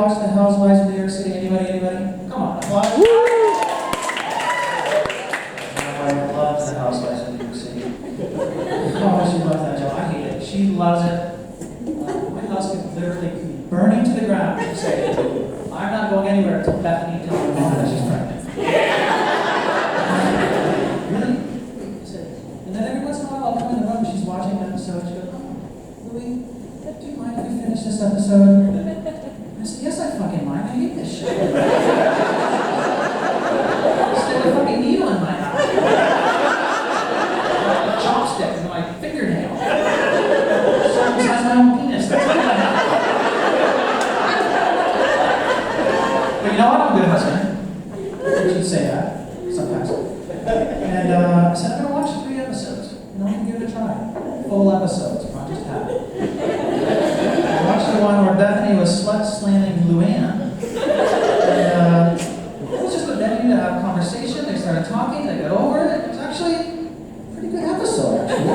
watch The Housewives of New York City? Anybody? Come on, applause. My wife loves The Housewives of New York City. Oh, she loves that show. I hate it. She loves it. My house could literally be burning to the ground to say, I'm not going anywhere until Bethany tells me that she's pregnant. Really? And then every once in a while I'll come in the room and she's watching an episode. She goes, oh, Louie, do you mind if we finish this episode? I said, yes, I fucking mind. I hate this shit. Stick a fucking needle in my eye. A chopstick in my fingernail. Circumcise my own penis. That's what I have. But you know what? I'm a good husband. You should say that sometimes. And I said, I'm going to watch 3 episodes. And I'm going to give it a try. Full episodes, not just half. I watched the one where Bethany was slut-slamming Luann. And it was just with Bethany to have a conversation. They started talking, they got over it. It was actually a pretty good episode, actually.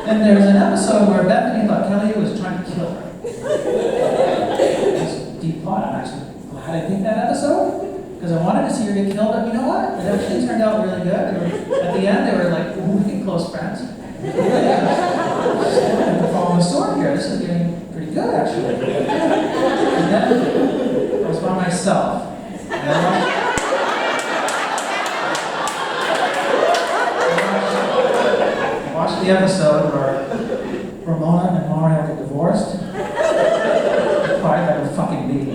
And there's an episode where Bethany thought Kelly was trying to kill her. It's a deep plot. I'm actually glad I picked that episode. Because I wanted to see her get killed, but you know what? It actually turned out really good. At the end, they were like, ooh, we get close friends. I'm following the sword here. This is getting pretty good, actually. And then I was by myself. And I watched the episode where Ramona and Mario get divorced. I cried like a fucking baby.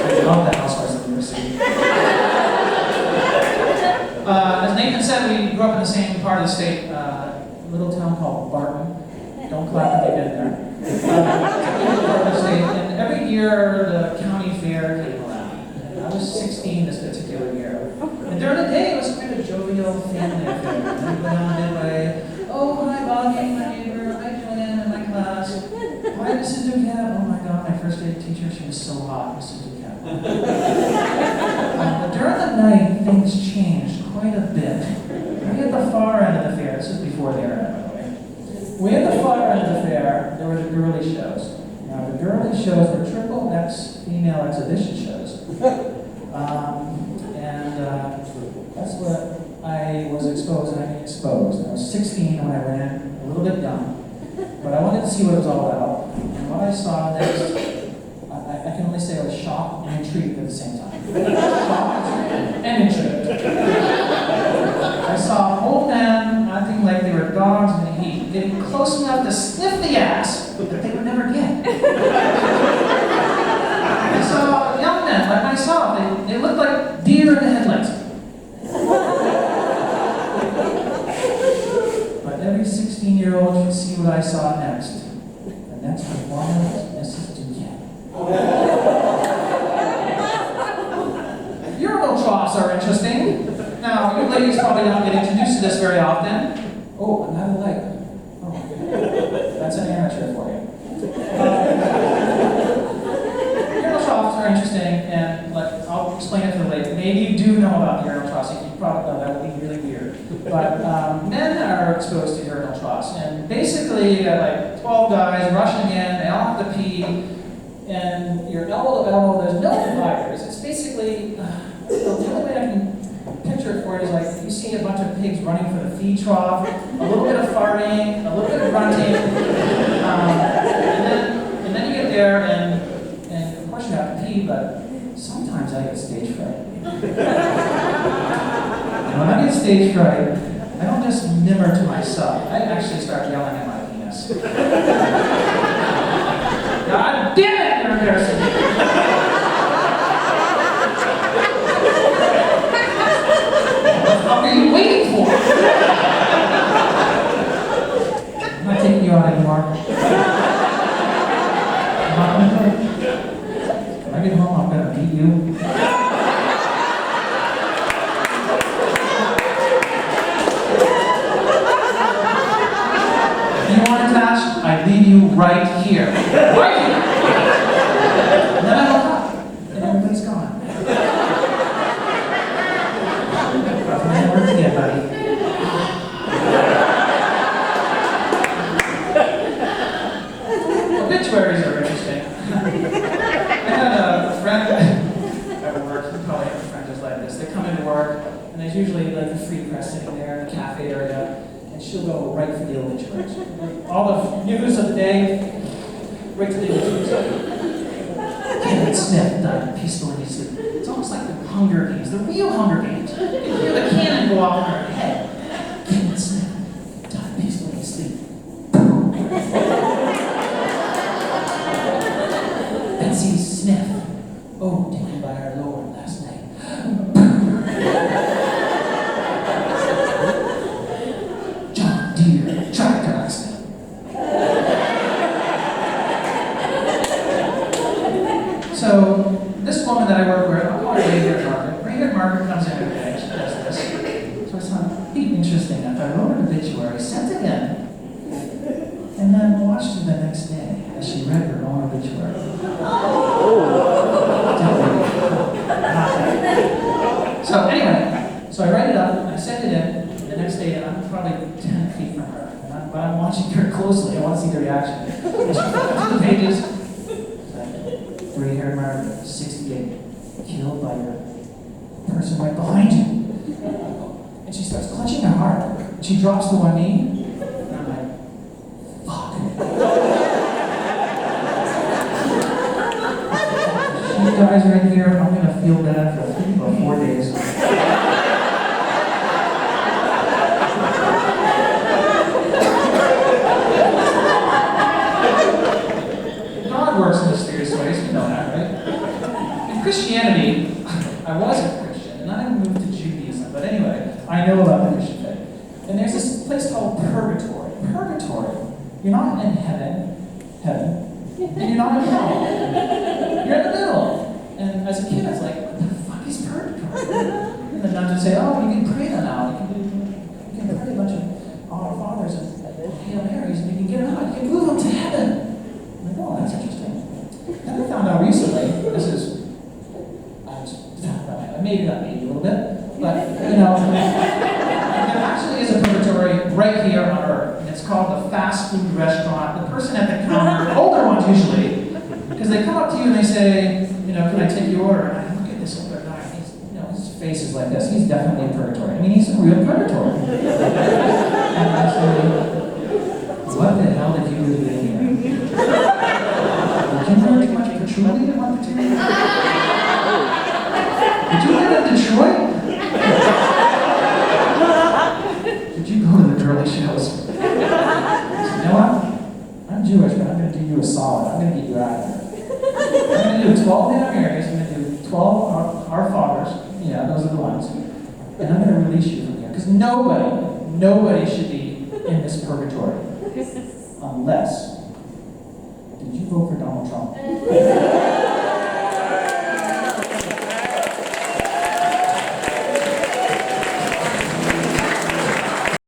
I love The Housewives of New York City. As Nathan said, we grew up in the same part of the state, a little town called Barton. Don't clap if you've been there. Part of the state, and every year the county fair came around. And I was 16 this particular year. And during the day, it was quite a jovial family affair. And we went down midway. Oh, hi, Bobby, my neighbor. Hi, Joanne, in my class. Hi, Mrs. Duquette. Oh my God, my first grade teacher, she was so hot, Mrs. Duquette. But during the night, things changed quite a bit. We at the far end of the fair, this is before the internet, by the way. We at the far end of the fair, there were the girly shows. Now, the girly shows were triple X female exhibition shows. That's what I was exposed, and I mean exposed. I was 16 when I went, a little bit young, but I wanted to see what it was all about. And what I saw next, I can only say I was shocked and intrigued at the same time. Shocked and intrigued. I saw old men acting like they were dogs in the heat, getting close enough to sniff the ass that they would never get. I saw young men like myself, they looked like deer in the headlights. But every 16-year-old can see what I saw next. The next performer was Mrs. Duquette. Urinal troughs are interesting. Now, you ladies probably don't get introduced to this very often. Oh, another leg. Oh, that's an amateur for you. Urinal troughs are interesting, and I'll explain it to the ladies. Maybe you do know about the urinal troughs. If you probably know, that would be really weird. But men are exposed to urinal troughs, and basically you got like 12 guys rushing in, they all have to pee, and you're elbow to elbow, there's no dividers. It's basically, the only way I can picture it for you is like you see a bunch of pigs running for the feed trough, a little bit of farting, a little bit of grunting, and then you get there, and of course you have to pee, but sometimes I get stage fright. And when I get stage fright, I don't just mimmer to myself. I actually start yelling at my penis. God damn it, you're embarrassing. What the fuck are you waiting for? I'm not taking you out anymore. I'm not gonna do it. When I get home, I'm gonna beat you. I leave you right here. Right here! And then I look up, and everybody's gone. Rough man work again, buddy. Obituaries are interesting. I had a friend at work, you probably have a friend just like this. They come into work, and there's usually like a free press sitting there in the cafe area, and she'll go right for the obituaries. All the news of the day, right to the obituaries. Kenneth Smith died peacefully in his sleep. It's almost like the Hunger Games, the real Hunger Games. You hear the cannon go off in her head. Kenneth Smith died peacefully in his sleep. Betsy Smith, oh, taken by our Lord last night. John Deere, tractor accident. So, this woman that I work with, I'll call her Rayhaired Margaret. Rayhaired Margaret comes in every day, she does this. So it's not interesting if I wrote an obituary, sent it in, and then watched her the next day as she read her own obituary. So anyway, so I write it up, I send it in, the next day, and I'm probably 10 feet from her. But I'm watching her closely, I want to see the reaction. And she flips the pages, Gray-haired Margaret, 68, killed by the person right behind you. And she starts clutching her heart. She drops to one knee, and I'm like, fuck. She dies right here, I'm gonna feel bad for about 4 days. God works in mysterious ways, you know that, right? In Christianity, I wasn't Christian, and I moved to Judaism, but anyway, I know about the Christian faith. And there's this place called purgatory. Purgatory. You're not in heaven, and you're not in hell. You're in the middle. And as a kid, I was like, what the fuck is purgatory? And the nuns would say, oh, you can pray them out. You can pray a bunch of Our Fathers and Hail Marys, and you can get them out. You can move them to heaven. I'm like, oh, that's interesting. And I found out recently, maybe not maybe a little bit, but, you know, there actually is a purgatory right here on Earth. And it's called the fast food restaurant. The person at the counter, older ones usually, because they come up to you and they say, you know, can I take your order? And I look at this older guy, his face is like this. He's definitely in purgatory. I mean, he's in real purgatory. And I say, what the hell did you do in here? Did you learn too much patchouli in one particular? Did you live in Detroit? Did you go to the girly shows? You know what? I'm Jewish, but I'm going to do you a solid. I'm going to get you out of here. I'm going to do 12 Hail Marys. I'm going to do 12 Our Fathers. Yeah, those are the ones. And I'm going to release you from here. Because nobody should be in this purgatory. Unless, did you vote for Donald Trump?